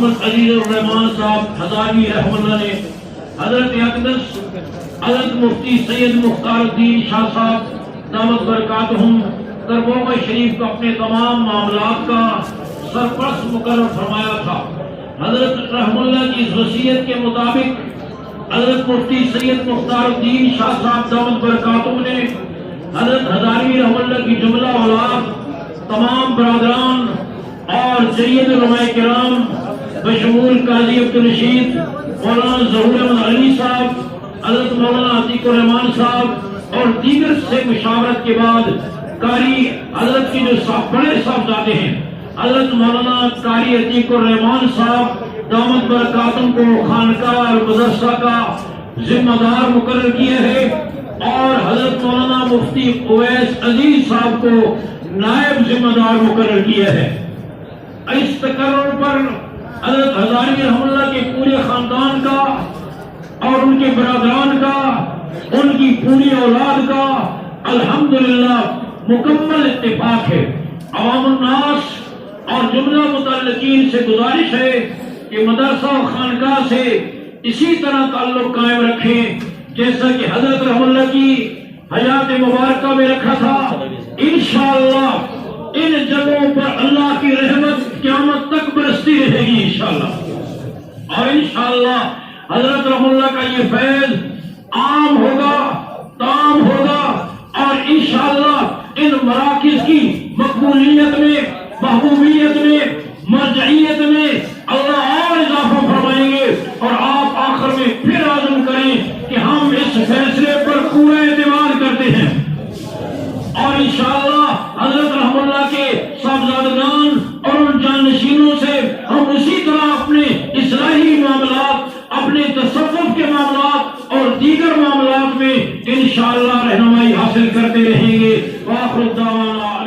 محمد عزیز الرحمان صاحب ہزاروی رحمہ اللہ نے حضرت اقدس حضرت مفتی سید مختار الدین شاہ صاحب دامت برکاتہم دربوغ شریف کو اپنے تمام معاملات کا سرپرست مقرر فرمایا تھا۔ حضرت رحم اللہ کی اس وصیت کے مطابق حضرت مفتی سید مختار الدین شاہ صاحب دامت برکاتہم نے حضرت ہزاروی رحم اللہ کی جملہ اولاد، تمام برادران اور جید علماء کرام بشمول قاضی عبدالرشید، مولانا ظہور احمد علی صاحب، حضرت مولانا عتیق الرحمان صاحب اور دیگر سے مشاورت کے بعد قاری حضرت کی جو بڑے صاحبزادے ہیں حضرت مولانا قاری عتیق الرحمان صاحب دامت برکاتہم کو خانقاہ اور مدرسہ کا ذمہ دار مقرر کیے ہیں اور حضرت مولانا مفتی اویس عزیز صاحب کو نائب ذمہ دار مقرر کیا ہے۔ اس تقرر پر حضرت ہزاروی رحمہ اللہ کے پورے خاندان کا اور ان کے برادران کا، ان کی پوری اولاد کا الحمدللہ مکمل اتفاق ہے۔ عوام الناس اور جملہ متعلقین سے گزارش ہے کہ مدرسہ و خانقاہ سے اسی طرح تعلق قائم رکھیں جیسا کہ حضرت رحمہ اللہ کی حیات مبارکہ میں رکھا تھا۔ انشاءاللہ ان جگہوں پر اللہ کی رحمت قیامت تک برستی رہے گی انشاءاللہ، اور انشاءاللہ حضرت رحمہ اللہ کا یہ فیض عام ہوگا، تام ہوگا، اور انشاءاللہ ان مراکز کی مقبولیت میں، محبوبیت میں، مرجعیت میں اللہ اور اضافہ فرمائیں گے، اور آپ آخر میں پھر عزم کریں کہ ہم اس فیصلے پر پورا اعتماد کرتے ہیں، اور انشاءاللہ حضرت رحمہ اللہ کے صاحبزادگان اور ان جانشینوں سے ہم اسی طرح اپنے اصلاحی معاملات، اپنے تصوف کے معاملات اور دیگر معاملات میں انشاءاللہ رہنمائی حاصل کرتے رہیں گے۔ وآخر الدعوانا